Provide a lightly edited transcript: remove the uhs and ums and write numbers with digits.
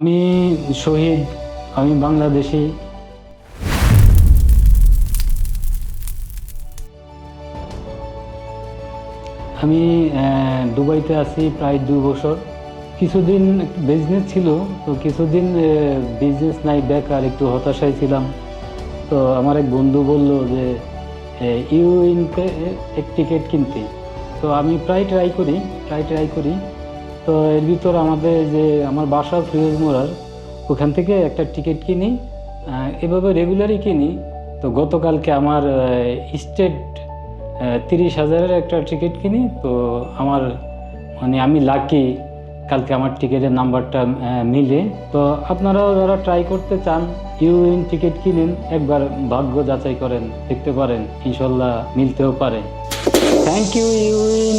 আমি শহীদ, আমি বাংলাদেশি। আমি দুবাইতে আছি প্রায় 2 বছর। কিছুদিন বিজনেস ছিল, তো কিছুদিন বিজনেস নাই, বেকার, একটু হতাশায় ছিলাম। তো আমার এক বন্ধু বলল যে ইউইনতে এক টিকিট কিনতে। তো আমি প্রায় ট্রাই করি। তো এর ভিতর আমাদের যে আমার বাসা ফিরোজ মোড়ার, ওখান থেকে একটা টিকিট কিনি। এভাবে রেগুলারই কিনি। তো গতকালকে আমার স্টেট 30,000-এর একটা টিকিট কিনি। তো আমার মানে আমি লাকি, কালকে আমার টিকিটের নাম্বারটা মিলে। তো আপনারাও যারা ট্রাই করতে চান, ইউইন টিকিট কিনেন, একবার ভাগ্য যাচাই করেন, দেখতে পারেন ইনশাল্লাহ মিলতেও পারে। Thank you ইউইন।